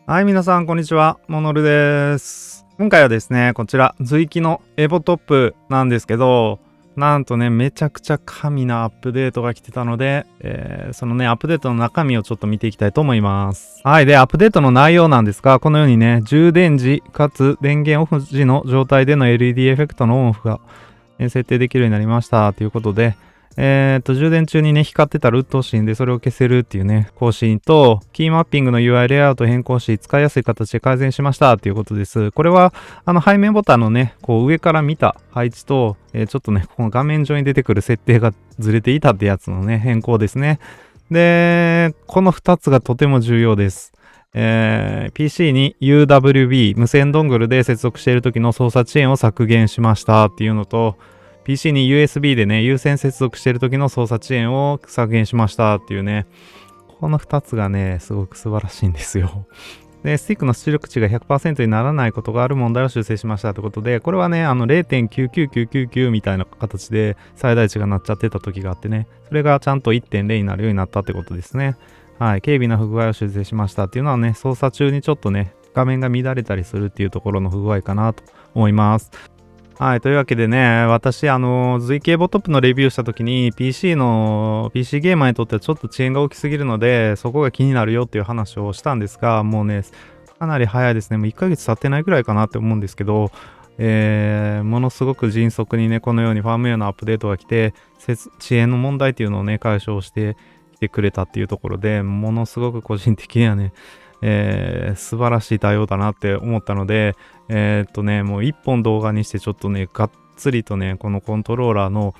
はい、皆さん、こんにちは。モノルです。今回はですね、こちら、随記のエボトップなんですけど、なんとね、めちゃくちゃ神なアップデートが来てたので、そのね、アップデートの中身をちょっと見ていきたいと思います。はい、で、アップデートの内容なんですが、このようにね、充電時かつ電源オフ時の状態での LED エフェクトのオンオフが設定できるようになりましたということで、充電中にね、光ってたら鬱陶しいんで、それを消せるっていうね、更新と、キーマッピングの UI レイアウト変更し、使いやすい形で改善しましたっていうことです。これは、背面ボタンのね、こう上から見た配置と、ちょっとね、この画面上に出てくる設定がずれていたってやつのね、変更ですね。で、この2つがとても重要です。PC に UWB 無線ドングルで接続している時の操作遅延を削減しましたっていうのと、PC に USB でね、有線接続している時の操作遅延を削減しましたっていうね、この2つがね、すごく素晴らしいんですよ。で、スティックの出力値が 100% にならないことがある問題を修正しましたってことで、これはね、0.99999 みたいな形で最大値がなっちゃってた時があってね、それがちゃんと 1.0 になるようになったってことですね。はい、軽微な不具合を修正しましたっていうのはね、操作中にちょっとね、画面が乱れたりするっていうところの不具合かなと思います。はい。というわけでね、私、随記エボトップのレビューしたときに、PC ゲーマーにとってはちょっと遅延が大きすぎるので、そこが気になるよっていう話をしたんですが、もうね、かなり早いですね。もう1ヶ月経ってないくらいかなって思うんですけど、ものすごく迅速にね、このようにファームウェアのアップデートが来て、遅延の問題っていうのをね、解消してきてくれたっていうところで、ものすごく個人的にはね、素晴らしい対応だなって思ったので、もう一本動画にしてちょっとね、がっつりとね、このコントローラーの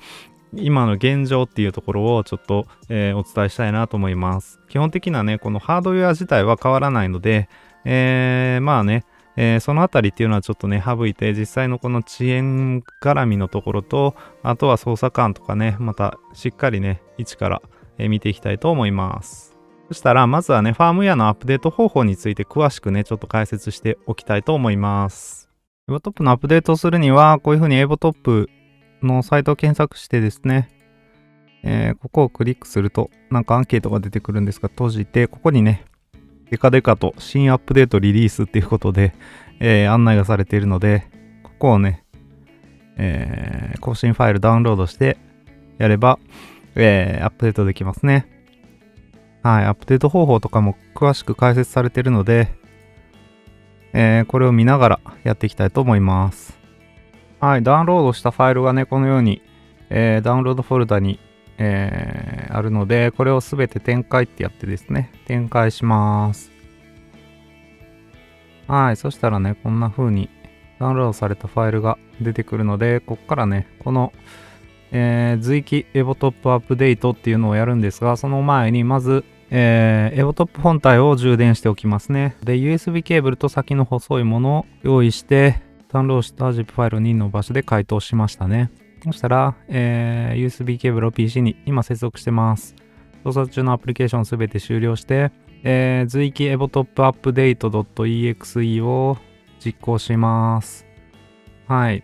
今の現状っていうところをちょっと、お伝えしたいなと思います。基本的なね、このハードウェア自体は変わらないので、まあね、そのあたりっていうのはちょっとね、省いて、実際のこの遅延絡みのところと、あとは操作感とかね、またしっかりね、一から、見ていきたいと思います。そしたら、まずはね、ファームウェアのアップデート方法について詳しくね、ちょっと解説しておきたいと思います。エボトップのアップデートをするには、こういう風にエボトップのサイトを検索してですね、ここをクリックすると、なんかアンケートが出てくるんですが、閉じて、ここにね、デカデカと新アップデートリリースっていうことで、案内がされているので、ここをね、更新ファイルダウンロードしてやれば、アップデートできますね。はい、アップデート方法とかも詳しく解説されているので、これを見ながらやっていきたいと思います。はい、ダウンロードしたファイルがね、このように、ダウンロードフォルダに、あるので、これをすべて展開ってやってですね、展開します。はい、そしたらね、こんな風にダウンロードされたファイルが出てくるので、こっからね、この、随記エボトップアップデートっていうのをやるんですが、その前にまず、エボトップ本体を充電しておきますね。で、USB ケーブルと先の細いものを用意して、ダウンロードした ZIP ファイルを2の場所で解凍しましたね。そしたら、USB ケーブルを PC に今接続してます。操作中のアプリケーションすべて終了して、随記エボトップアップデート .exe を実行します。はい。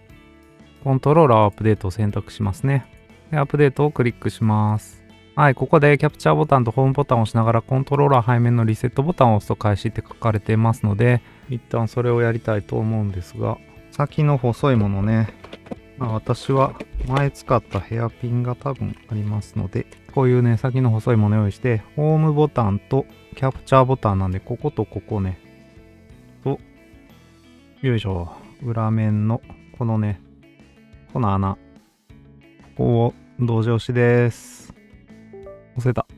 コントローラーアップデートを選択しますね。で、アップデートをクリックします。はい、ここでキャプチャーボタンとホームボタンを押しながらコントローラー背面のリセットボタンを押すと開始って書かれていますので、一旦それをやりたいと思うんですが、先の細いものね、私は前使ったヘアピンが多分ありますので、こういうね、先の細いものを用意して、ホームボタンとキャプチャーボタンなんで、こことここね、と、よいしょ、裏面のこのね、この穴、ここを同時押しです。押せた。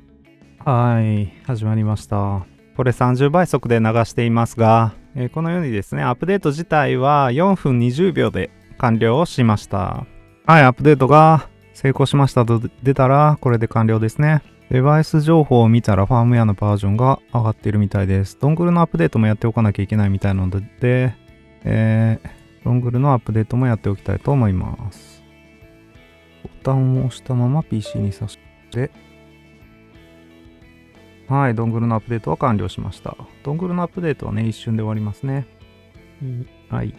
はい、始まりました。これ30倍速で流していますが、このようにですね、アップデート自体は4分20秒で完了をしました。はい、アップデートが成功しましたと出たら、これで完了ですね。デバイス情報を見たらファームウェアのバージョンが上がっているみたいです。ドングルのアップデートもやっておかなきゃいけないみたいなので、ドングルのアップデートもやっておきたいと思います。ボタンを押したまま PC に挿して、はい、ドングルのアップデートは完了しました。ドングルのアップデートはね、一瞬で終わりますね。はい。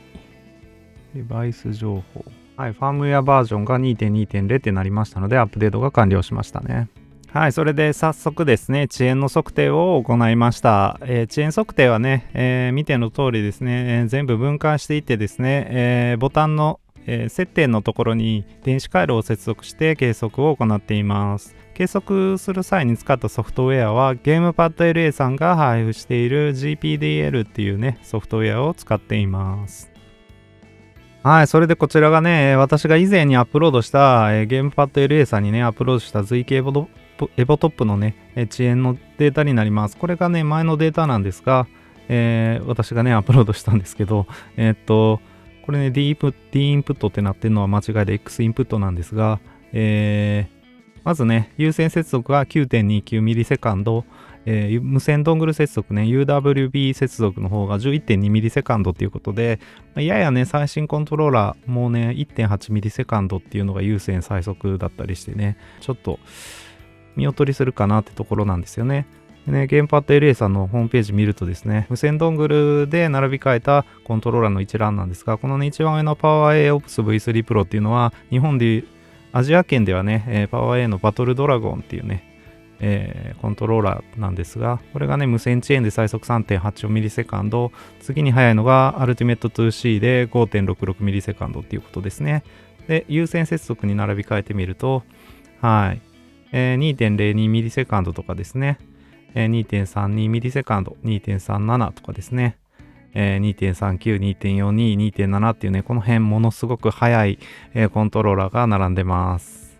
デバイス情報。はい、ファームウェアバージョンが 2.2.0 ってなりましたので、アップデートが完了しましたね。はい、それで早速ですね、遅延の測定を行いました。遅延測定はね、見ての通りですね、全部分解していってですね、ボタンの、接点のところに電子回路を接続して計測を行っています。計測する際に使ったソフトウェアはゲームパッド LA さんが配布している GPDL っていうね、ソフトウェアを使っています。はい、それでこちらがね、私が以前にアップロードした、ゲームパッド LA さんにね、アップロードした随記エボトップのね、遅延のデータになります。これがね、前のデータなんですが、私がね、アップロードしたんですけど、これね、D インプットってなってるのは間違いで X インプットなんですが、まずね、有線接続が 9.29 ミリセカンド、無線ドングル接続ね、UWB 接続の方が 11.2 ミリセカンドということで、ややね、最新コントローラーもうね、1.8 ミリセカンドっていうのが有線最速だったりしてね、ちょっと見劣りするかなってところなんですよね。でね、ゲームパッド LA さんのホームページ見るとですね、無線ドングルで並び替えたコントローラーの一覧なんですが、このね、一番上の PowerA Ops V3 Pro っていうのは、日本でアジア圏ではね、PowerA のバトルドラゴンっていうね、コントローラーなんですが、これがね、無線遅延で最速 3.84 ミリセカンド、次に速いのが Ultimate 2C で 5.66 ミリセカンドっていうことですね。で、有線接続に並び替えてみると、はい、2.02 ミリセカンドとかですね、2.32 ミリセカンド、2.37 とかですね、2.39、2.42、2.7 っていうね、この辺ものすごく速い、コントローラーが並んでます。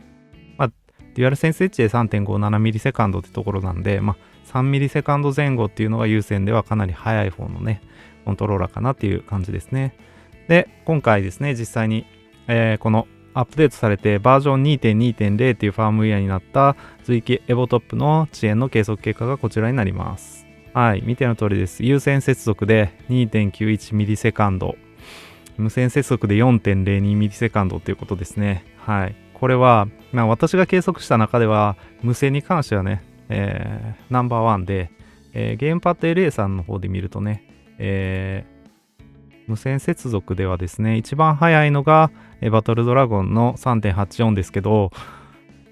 デュアルセンスエッジで 3.57 ミリセカンドってところなんで、3ミリセカンド前後っていうのが有線ではかなり速い方のね、コントローラーかなっていう感じですね。で、今回ですね、実際に、このアップデートされてバージョン 2.2.0 っていうファームウェアになった随記エボトップの遅延の計測結果がこちらになります。はい、見ての通りです。有線接続で 2.91 ミリセカンド、無線接続で 4.02 ミリセカンドということですね。はい。これは、私が計測した中では、無線に関してはね、ナンバーワンで、ゲームパッド LA さんの方で見るとね、無線接続ではですね、一番速いのが、バトルドラゴンの 3.84 ですけど、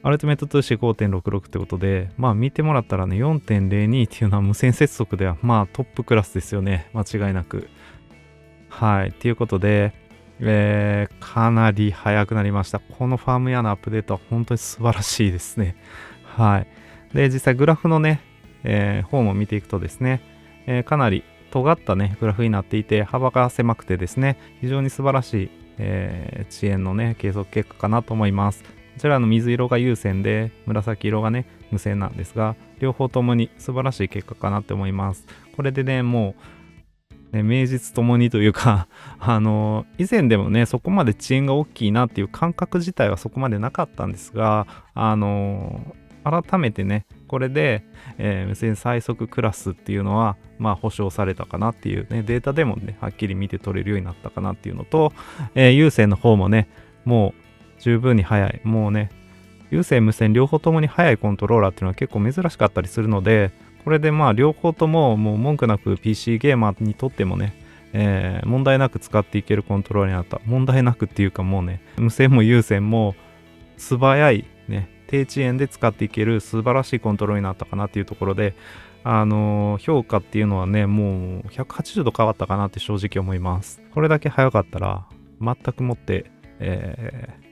アルティメット 2C5.66 ってことで、見てもらったらね、4.02 っていうのは無線接続では、トップクラスですよね。間違いなく。はい。ということで、かなり速くなりました。このファームウェアのアップデートは本当に素晴らしいですね。はい。で、実際グラフのね、方も見ていくとですね、かなり尖ったね、グラフになっていて、幅が狭くてですね、非常に素晴らしい、遅延のね、計測結果かなと思います。こちらの水色が有線で、紫色がね、無線なんですが、両方ともに素晴らしい結果かなって思います。これでね、もう、名実ともにというか以前でもね、そこまで遅延が大きいなっていう感覚自体はそこまでなかったんですが、改めてね、これで、無線最速クラスっていうのは、保証されたかなっていうね、データでもね、はっきり見て取れるようになったかなっていうのと、有線の方もね、もう十分に速い、もうね、有線無線両方ともに速いコントローラーっていうのは結構珍しかったりするので、これで両方とももう文句なく PC ゲーマーにとってもね、問題なく使っていけるコントローラーになった。問題なくっていうかもうね、無線も有線も素早いね、低遅延で使っていける素晴らしいコントロールになったかなっていうところで、評価っていうのはね、もう180度変わったかなって正直思います。これだけ早かったら、全くもって、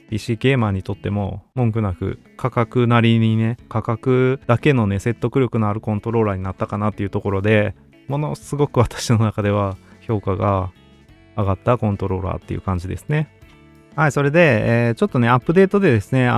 PC ゲーマーにとっても文句なく価格なりにね、価格だけのね、説得力のあるコントローラーになったかなっていうところで、ものすごく私の中では評価が上がったコントローラーっていう感じですね。はい、それで、ちょっとね、アップデートでですね、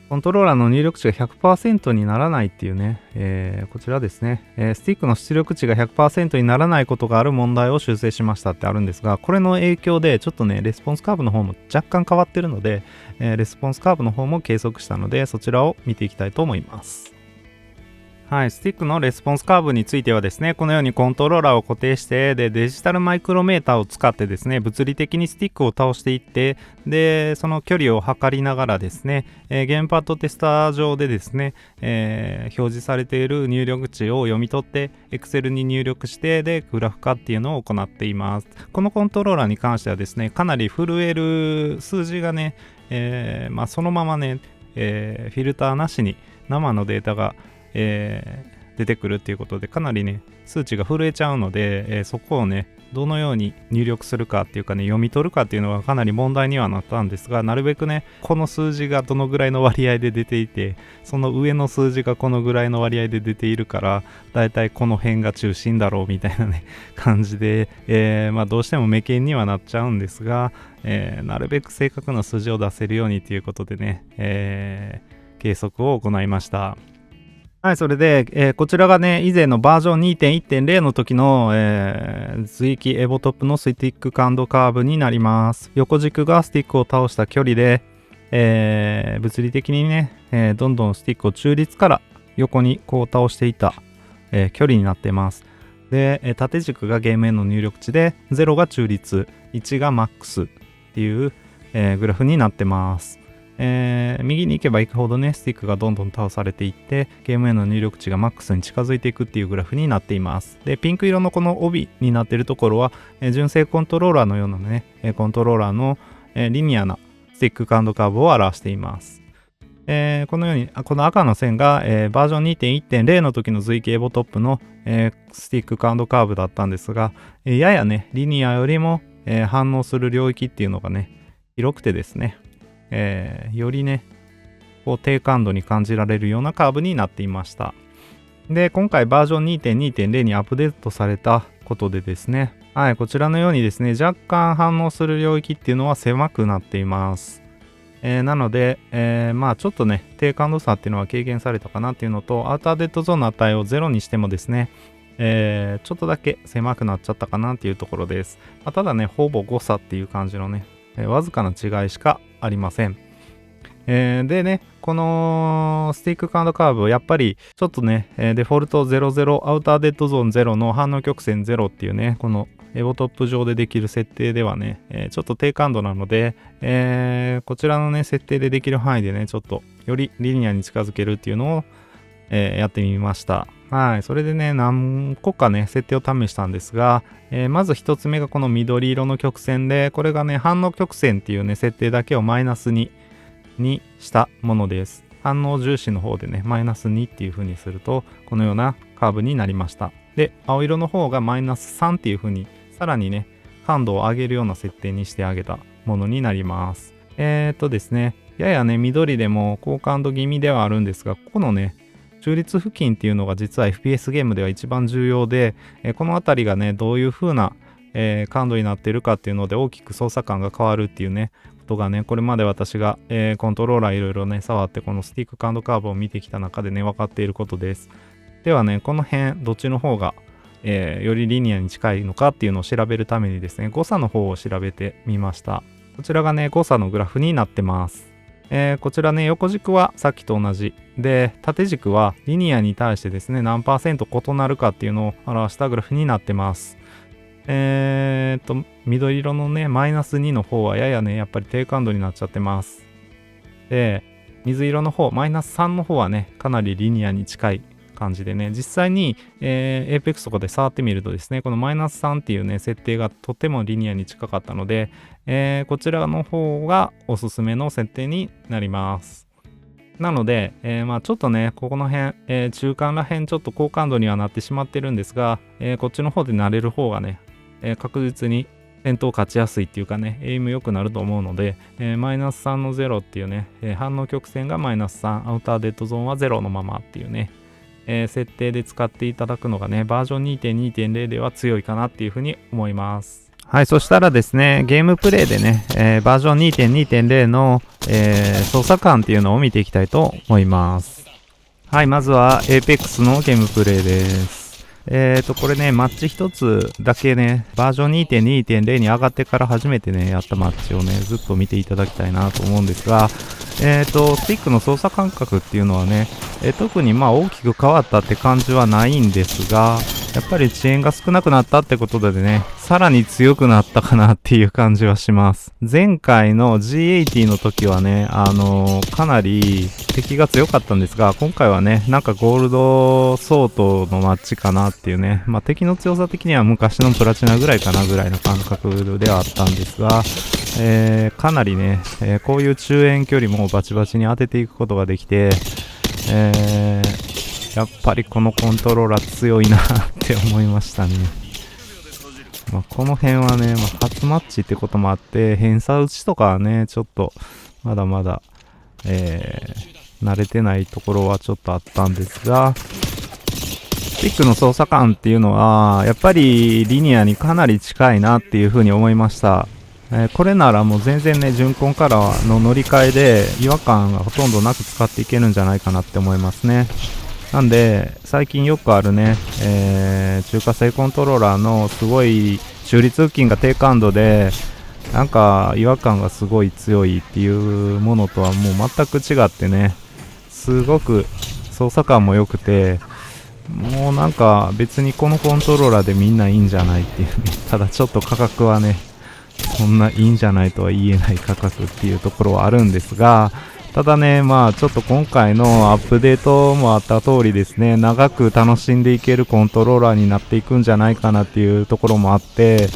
コントローラーの入力値が 100% にならないっていうね、こちらですね、スティックの出力値が 100% にならないことがある問題を修正しましたってあるんですが、これの影響でちょっとね、レスポンスカーブの方も若干変わってるので、レスポンスカーブの方も計測したので、そちらを見ていきたいと思います。はい、スティックのレスポンスカーブについてはですね、このようにコントローラーを固定して、で、デジタルマイクロメーターを使ってですね、物理的にスティックを倒していって、で、その距離を測りながらですね、ゲームパッドテスター上でですね、表示されている入力値を読み取って、Excel に入力して、で、グラフ化っていうのを行っています。このコントローラーに関してはですね、かなり震える数字がね、そのままね、フィルターなしに生のデータが、出てくるっていうことでかなりね数値が震えちゃうので、そこをねどのように入力するかっていうかね読み取るかっていうのがかなり問題にはなったんですが、なるべくねこの数字がどのぐらいの割合で出ていてその上の数字がこのぐらいの割合で出ているからだいたいこの辺が中心だろうみたいなね感じで、どうしても目見にはなっちゃうんですが、なるべく正確な数字を出せるようにということでね、計測を行いました。はい、それで、こちらがね、以前のバージョン 2.1.0 の時の、随域エボトップのスティック感度カーブになります。横軸がスティックを倒した距離で、物理的にね、どんどんスティックを中立から横にこう倒していった、距離になってます。で、縦軸がゲームへの入力値で、0が中立、1がマックスっていう、グラフになってます。右に行けば行くほどねスティックがどんどん倒されていってゲームへの入力値がマックスに近づいていくっていうグラフになっています。でピンク色のこの帯になっているところは、純正コントローラーのようなねコントローラーの、リニアなスティック感度カーブを表しています。このようにこの赤の線が、バージョン 2.1.0 の時の随域エボトップの、スティック感度カーブだったんですが、ややねリニアよりも、反応する領域っていうのがね広くてですねよりねこう低感度に感じられるようなカーブになっていました。で今回バージョン 2.2.0 にアップデートされたことでですね、はい、こちらのようにですね若干反応する領域っていうのは狭くなっています。なので、ちょっとね低感度差っていうのは軽減されたかなっていうのとアウターデッドゾーンの値を0にしてもですねちょっとだけ狭くなっちゃったかなっていうところです。ただねほぼ誤差っていう感じのねわずかな違いしかありません。でねこのスティック感度カーブをやっぱりちょっとねデフォルト00アウターデッドゾーン0の反応曲線0っていうねこのエボトップ上でできる設定ではね、ちょっと低感度なので、こちらのね設定でできる範囲でねちょっとよりリニアに近づけるっていうのを、やってみました。はい、それでね何個かね設定を試したんですが、まず一つ目がこの緑色の曲線でこれがね反応曲線っていうね設定だけをマイナス2にしたものです。反応重視の方でねマイナス2っていう風にするとこのようなカーブになりました。で青色の方がマイナス3っていう風にさらにね感度を上げるような設定にしてあげたものになります。ですねややね緑でも高感度気味ではあるんですがここのね中立付近っていうのが実は FPS ゲームでは一番重要で、この辺りがねどういう風な、感度になっているかっていうので大きく操作感が変わるっていうねことがねこれまで私が、コントローラーいろいろね触ってこのスティック感度カーブを見てきた中でね分かっていることです。ではねこの辺どっちの方が、よりリニアに近いのかっていうのを調べるためにですね誤差の方を調べてみました。こちらがね誤差のグラフになってます。こちらね横軸はさっきと同じで縦軸はリニアに対してですね何%異なるかっていうのを表したグラフになってます。緑色のねマイナス2の方はややねやっぱり低感度になっちゃってます。で水色の方マイナス3の方はねかなりリニアに近い感じでね実際に、Apex とかで触ってみるとですねこのマイナス3っていうね設定がとてもリニアに近かったので、こちらの方がおすすめの設定になります。なので、ちょっとねここの辺、中間ら辺ちょっと高感度にはなってしまってるんですが、こっちの方で慣れる方がね、確実に戦闘勝ちやすいっていうかねエイム良くなると思うので、マイナス3の0っていうね、反応曲線がマイナス3アウターデッドゾーンは0のままっていうね、設定で使っていただくのがねバージョン 2.2.0 では強いかなっていうふうに思います。はい、そしたらですねゲームプレイでね、バージョン 2.2.0 の、操作感っていうのを見ていきたいと思います。はい、まずは Apex のゲームプレイです。これねマッチ一つだけねバージョン 2.2.0 に上がってから初めてねやったマッチをねずっと見ていただきたいなと思うんですが、スティックの操作感覚っていうのはね、特に大きく変わったって感じはないんですがやっぱり遅延が少なくなったってことでねさらに強くなったかなっていう感じはします。前回の G80 の時はねかなり敵が強かったんですが今回はねなんかゴールド相当のマッチかなっていうね敵の強さ的には昔のプラチナぐらいかなぐらいの感覚ではあったんですが、かなりね、こういう中遠距離もバチバチに当てていくことができて、やっぱりこのコントローラー強いなって思いましたね。この辺はね、初マッチってこともあって偏差打ちとかはねちょっとまだまだ、慣れてないところはちょっとあったんですが、スティックの操作感っていうのはやっぱりリニアにかなり近いなっていう風に思いました。これならもう全然ね純コンからの乗り換えで違和感がほとんどなく使っていけるんじゃないかなって思いますね。なんで最近よくあるね、中華製コントローラーのすごい中立付近が低感度でなんか違和感がすごい強いっていうものとはもう全く違ってね、すごく操作感も良くて、もうなんか別にこのコントローラーでみんないいんじゃないっていうね。ただちょっと価格はねそんないいんじゃないとは言えない価格っていうところはあるんですが、ただねちょっと今回のアップデートもあった通りですね、長く楽しんでいけるコントローラーになっていくんじゃないかなっていうところもあって、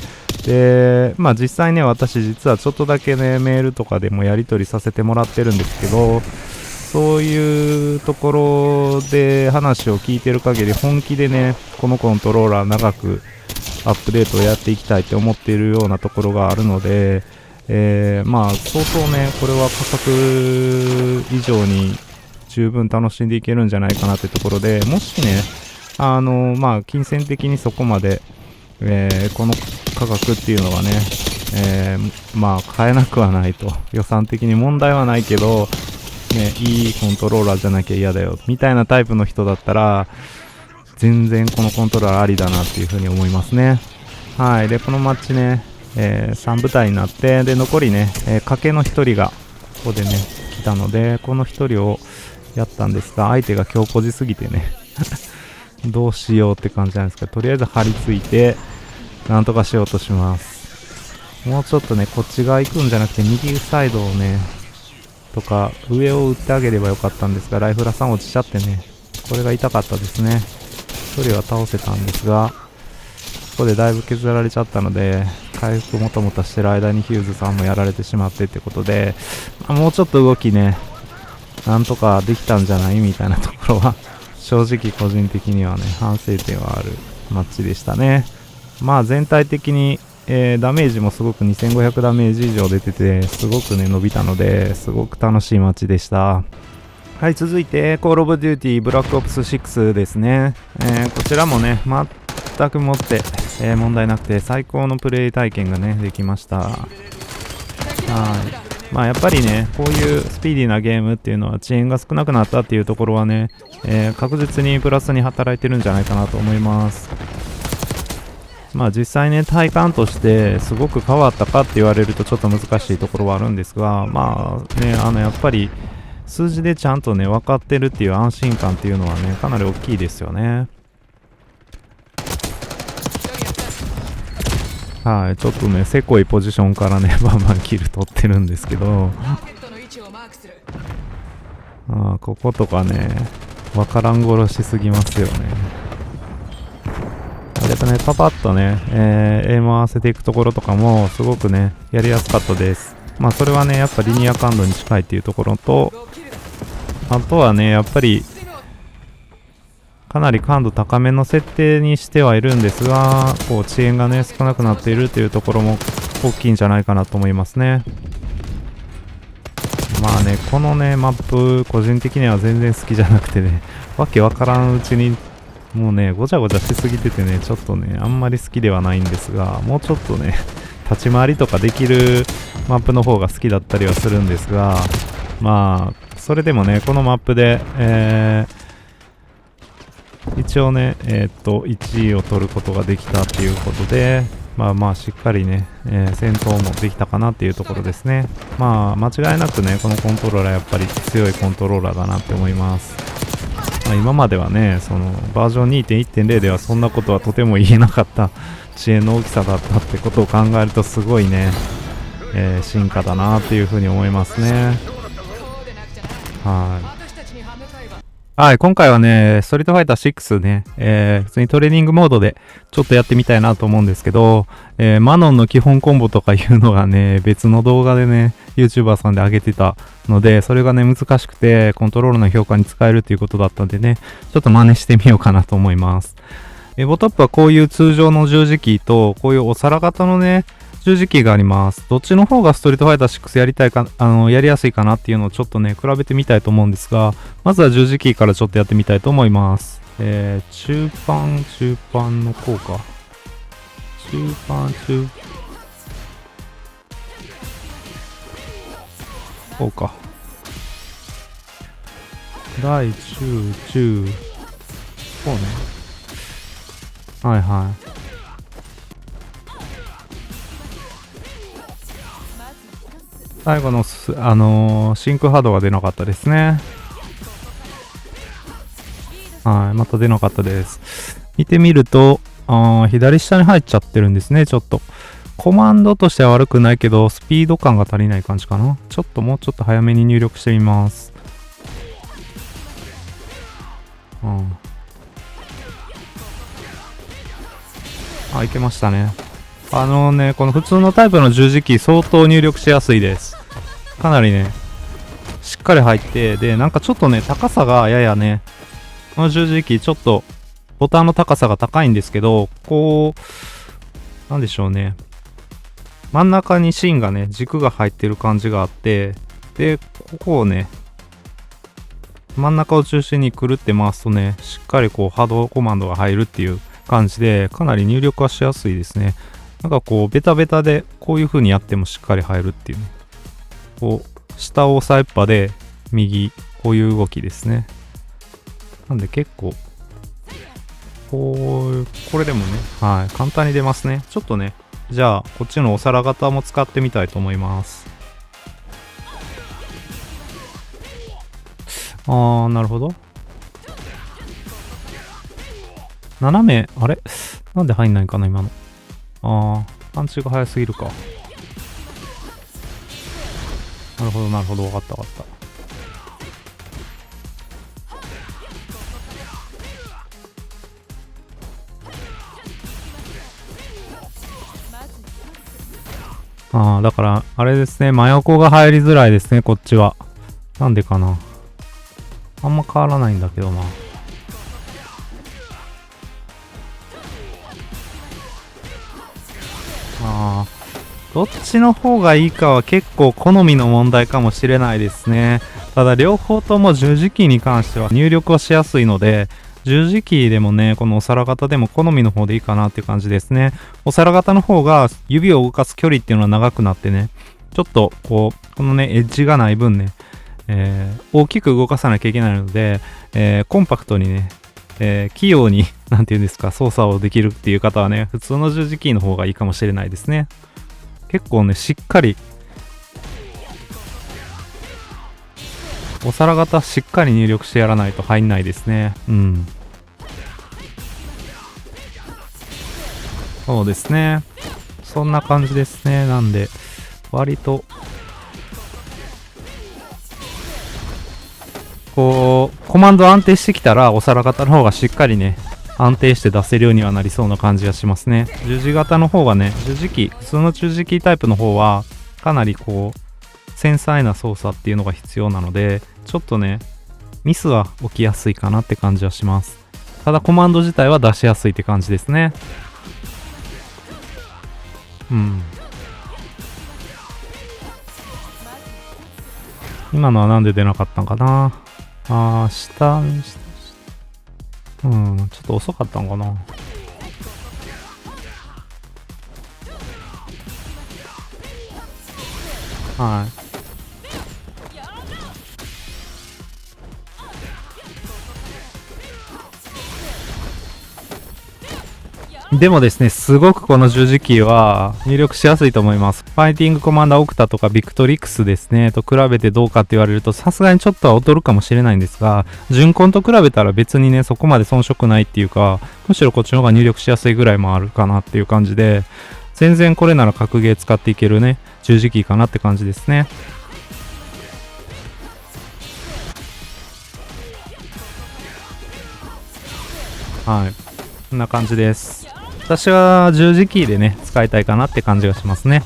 で実際ね私実はちょっとだけねメールとかでもやり取りさせてもらってるんですけど、そういうところで話を聞いてる限り本気でねこのコントローラー長くアップデートをやっていきたいって思っているようなところがあるので、相当ねこれは価格以上に十分楽しんでいけるんじゃないかなってところで、もしね金銭的にそこまで、この価格っていうのはね、買えなくはないと、予算的に問題はないけど、いいコントローラーじゃなきゃ嫌だよみたいなタイプの人だったら全然このコントローラーありだなっていうふうに思いますね。はい。でこのマッチね、3部隊になって、で残りね、賭けの1人がここでね来たので、この1人をやったんですが、相手が強固じすぎてねどうしようって感じなんですけど、とりあえず張り付いてなんとかしようとします。もうちょっとねこっち側行くんじゃなくて右サイドをねとか上を打ってあげればよかったんですが、ライフラさん落ちちゃってね、これが痛かったですね。1人は倒せたんですが、ここでだいぶ削られちゃったので、回復もたもたしてる間にヒューズさんもやられてしまってってことで、もうちょっと動きねなんとかできたんじゃないみたいなところは正直個人的にはね反省点はあるマッチでしたね。全体的にダメージもすごく2500ダメージ以上出てて、すごくね伸びたので、すごく楽しいマッチでした。はい、続いてコールオブデューティーブラックオプス6ですね。こちらもね全くもって、問題なくて最高のプレイ体験がねできました。はい。やっぱりねこういうスピーディーなゲームっていうのは遅延が少なくなったっていうところはね、確実にプラスに働いてるんじゃないかなと思います。実際ね体感としてすごく変わったかって言われるとちょっと難しいところはあるんですが、やっぱり数字でちゃんとね分かってるっていう安心感っていうのはねかなり大きいですよね。はい、ちょっとねせこいポジションからねバンバンキル取ってるんですけど、こことかね分からん殺しすぎますよね。パパッとね、エイム合わせていくところとかもすごくねやりやすかったです。それはねやっぱリニア感度に近いっていうところと、あとはねやっぱりかなり感度高めの設定にしてはいるんですが、こう遅延がね少なくなっているっていうところも大きいんじゃないかなと思いますね。このねマップ個人的には全然好きじゃなくてね、わけわからんうちにもうねごちゃごちゃしすぎててね、ちょっとねあんまり好きではないんですが、もうちょっとね立ち回りとかできるマップの方が好きだったりはするんですが、それでもねこのマップで、一応ね1位を取ることができたっていうことで、しっかりね、戦闘もできたかなっていうところですね。間違いなくねこのコントローラーやっぱり強いコントローラーだなって思います。今まではねそのバージョン 2.1.0 ではそんなことはとても言えなかった遅延の大きさだったってことを考えるとすごいね、進化だなっていうふうに思いますね。はい。はい、今回はね、ストリートファイター6ね、普通にトレーニングモードでちょっとやってみたいなと思うんですけど、マノンの基本コンボとかいうのがね、別の動画でね、YouTuber さんで上げてたので、それがね、難しくて、コントロールの評価に使えるっていうことだったんでね、ちょっと真似してみようかなと思います。エボトップはこういう通常の十字キーと、こういうお皿型のね、十字キーがあります。どっちの方がストリートファイター6やりたいか、やりやすいかなっていうのをちょっとね、比べてみたいと思うんですが、まずは十字キーからちょっとやってみたいと思います。中盤の効果。こうか。大、中、こうね。はいはい。最後のシンク波動が出なかったですね。はい、また出なかったです。見てみると、左下に入っちゃってるんですね、ちょっと。コマンドとしては悪くないけど、スピード感が足りない感じかな。ちょっともうちょっと早めに入力してみます。いけましたね。この普通のタイプの十字キー相当入力しやすいです。かなりね、しっかり入って、で、なんかちょっとね、高さがややね、この十字キーちょっとボタンの高さが高いんですけど、こう、なんでしょうね。真ん中に芯がね、軸が入ってる感じがあって、で、ここをね、真ん中を中心にくるって回すとね、しっかりこう波動コマンドが入るっていう感じで、かなり入力はしやすいですね。なんかこう、ベタベタでこういう風にやってもしっかり入るっていうね。こう、下を押さえっぱで、右、こういう動きですね。なんで結構、これでもね、はい、簡単に出ますね。ちょっとね、じゃあ、こっちのお皿型も使ってみたいと思います。なるほど。斜め、あれなんで入んないかな、今の。パンチが早すぎるか。なるほど、なるほど。わかった、わかった。だから、あれですね。真横が入りづらいですね、こっちは。なんでかな。あんま変わらないんだけどな。どっちの方がいいかは結構好みの問題かもしれないですね。ただ両方とも十字キーに関しては入力はしやすいので、十字キーでもね、このお皿型でも好みの方でいいかなっていう感じですね。お皿型の方が指を動かす距離っていうのは長くなってね、ちょっとこう、このね、エッジがない分ね、大きく動かさなきゃいけないので、コンパクトにね、器用に、なんていうんですか、操作をできるっていう方はね、普通の十字キーの方がいいかもしれないですね。結構ね、しっかり、お皿型しっかり入力してやらないと入んないですね。うん。そうですね。そんな感じですね。なんで、割と、こう、コマンド安定してきたら、お皿型の方がしっかりね、安定して出せるようにはなりそうな感じがしますね。十字型の方がね、十字キー、普通の十字キータイプの方は、かなりこう、繊細な操作っていうのが必要なので、ちょっとね、ミスは起きやすいかなって感じはします。ただコマンド自体は出しやすいって感じですね。うん。今のはなんで出なかったんかな。下にして、ちょっと遅かったのかな。はい。でもですね、すごくこの十字キーは入力しやすいと思います。ファイティングコマンダーオクタとかビクトリックスですね、と比べてどうかって言われると、さすがにちょっとは劣るかもしれないんですが、純コンと比べたら別にね、そこまで遜色ないっていうか、むしろこっちの方が入力しやすいぐらいもあるかなっていう感じで、全然これなら格ゲー使っていけるね、十字キーかなって感じですね。はい。こんな感じです。私は十字キーでね、使いたいかなって感じがしますね。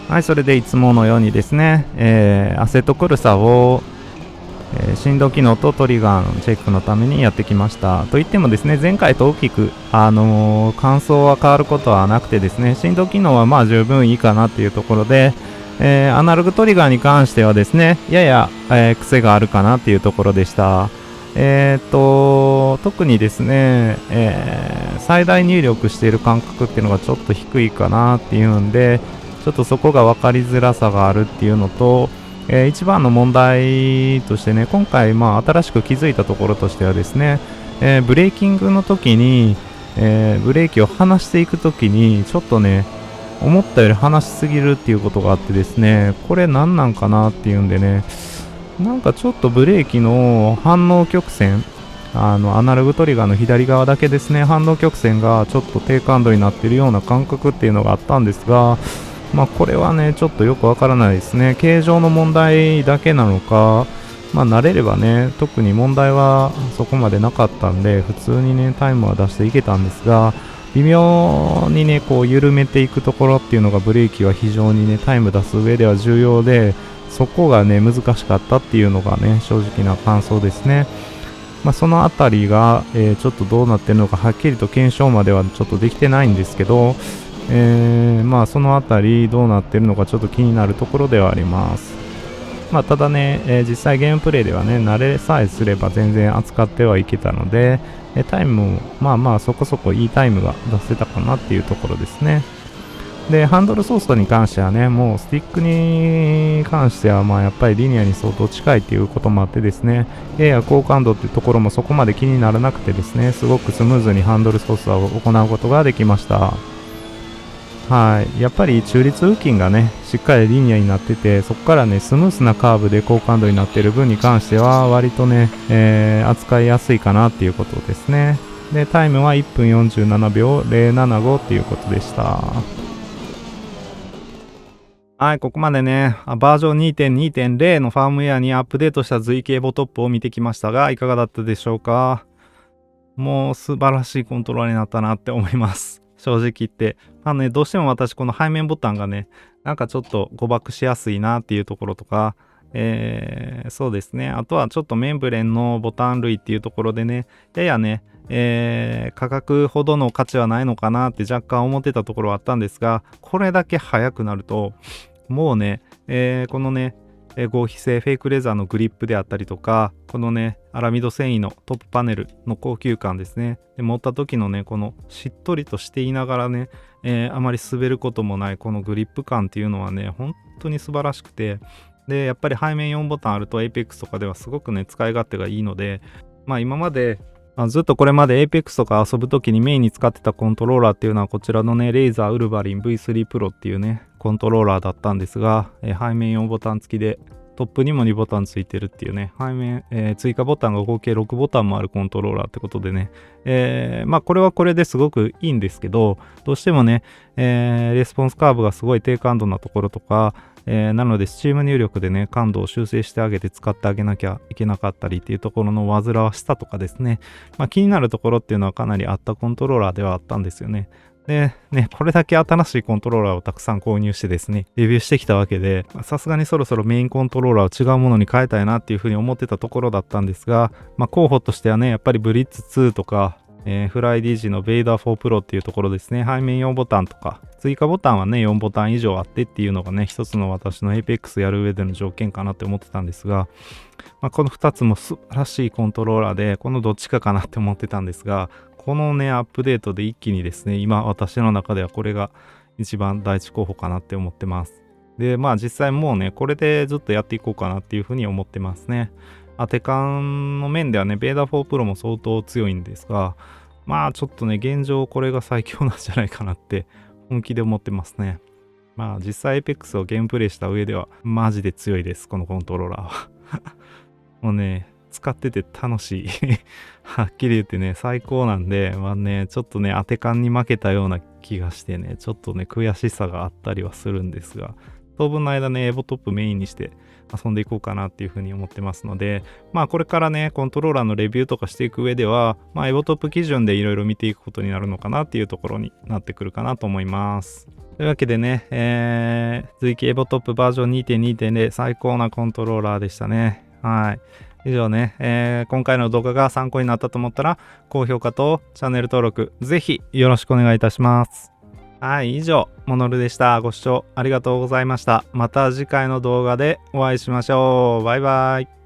はい、それでいつものようにですね、アセットクルサを、振動機能とトリガーのチェックのためにやってきました。といってもですね、前回と大きく、感想は変わることはなくてですね、振動機能はまあ十分いいかなっていうところで、アナログトリガーに関してはですね、やや、癖があるかなっていうところでした。特にですね、最大入力している感覚っていうのがちょっと低いかなっていうんで、ちょっとそこが分かりづらさがあるっていうのと、一番の問題としてね、今回新しく気づいたところとしてはですね、ブレーキングの時に、ブレーキを離していく時にちょっとね、思ったより離しすぎるっていうことがあってですね、これ何なんかなっていうんでね、なんかちょっとブレーキの反応曲線、アナログトリガーの左側だけですね、反応曲線がちょっと低感度になっているような感覚っていうのがあったんですが、これはね、ちょっとよくわからないですね。形状の問題だけなのか、慣れればね、特に問題はそこまでなかったんで、普通にね、タイムは出していけたんですが、微妙にね、こう緩めていくところっていうのがブレーキは非常にね、タイム出す上では重要で、そこがね、難しかったっていうのがね、正直な感想ですね。そのあたりが、ちょっとどうなってるのかはっきりと検証まではちょっとできてないんですけど、そのあたりどうなってるのかちょっと気になるところではあります。ただね、実際ゲームプレイではね、慣れさえすれば全然扱ってはいけたので、タイムもそこそこいいタイムが出せたかなっていうところですね。で、ハンドルソースに関してはね、もうスティックに関してはやっぱりリニアに相当近いっていうこともあってですね、やや高感度っていうところもそこまで気にならなくてですね、すごくスムーズにハンドル操作を行うことができました。はい、やっぱり中立付近がね、しっかりリニアになってて、そこからね、スムースなカーブで高感度になっている分に関しては、割とね、扱いやすいかなっていうことですね。で、タイムは1分47秒075っていうことでした。はい、ここまでね、バージョン 2.2.0 のファームウェアにアップデートした随形ボトップを見てきましたが、いかがだったでしょうか。もう素晴らしいコントローラーになったなって思います。正直言って。どうしても私この背面ボタンがね、なんかちょっと誤爆しやすいなっていうところとか、そうですね。あとはちょっとメンブレンのボタン類っていうところでね、ややね、価格ほどの価値はないのかなって若干思ってたところはあったんですが、これだけ速くなると、もうね、このね、合皮性フェイクレザーのグリップであったりとか、このね、アラミド繊維のトップパネルの高級感ですね。で持った時のね、このしっとりとしていながらね、あまり滑ることもないこのグリップ感っていうのはね、本当に素晴らしくて、で、やっぱり背面4ボタンあると Apex とかではすごくね、使い勝手がいいので、今までずっとこれまで Apex とか遊ぶときにメインに使ってたコントローラーっていうのはこちらのね、レイザーウルヴァリン V3 Pro っていうね、コントローラーだったんですが、背面4ボタン付きでトップにも2ボタンついてるっていうね、背面、追加ボタンが合計6ボタンもあるコントローラーってことでね、これはこれですごくいいんですけど、どうしてもね、レスポンスカーブがすごい低感度なところとか、なので Steam 入力でね、感度を修正してあげて使ってあげなきゃいけなかったりっていうところの煩わしさとかですね、気になるところっていうのはかなりあったコントローラーではあったんですよね。で、ね、これだけ新しいコントローラーをたくさん購入してですね、レビューしてきたわけで、さすがにそろそろメインコントローラーを違うものに変えたいなっていうふうに思ってたところだったんですが、候補としてはね、やっぱりブリッツ2とか、フライディージのベイダー4プロっていうところですね、背面4ボタンとか、追加ボタンはね、4ボタン以上あってっていうのがね、一つの私の Apex やる上での条件かなって思ってたんですが、この2つも素晴らしいコントローラーで、このどっちかかなって思ってたんですが、このね、アップデートで一気にですね、今私の中ではこれが一番第一候補かなって思ってます。で、実際もうね、これでずっとやっていこうかなっていうふうに思ってますね。当て感の面ではね、ベーダ4プロも相当強いんですが、ちょっとね、現状これが最強なんじゃないかなって本気で思ってますね。実際 Apex をゲームプレイした上ではマジで強いです、このコントローラーは。もうね、使ってて楽しい。はっきり言ってね、最高なんで、ちょっとね、当て感に負けたような気がしてね、ちょっとね、悔しさがあったりはするんですが、当分の間ね、エボトップメインにして遊んでいこうかなっていうふうに思ってますので、これからね、コントローラーのレビューとかしていく上では、エボトップ基準でいろいろ見ていくことになるのかなっていうところになってくるかなと思います。というわけでね、随記エボトップバージョン 2.2.0 最高なコントローラーでしたね。はい。以上ね、今回の動画が参考になったと思ったら、高評価とチャンネル登録、ぜひよろしくお願いいたします。はい、以上、モノルでした。ご視聴ありがとうございました。また次回の動画でお会いしましょう。バイバイ。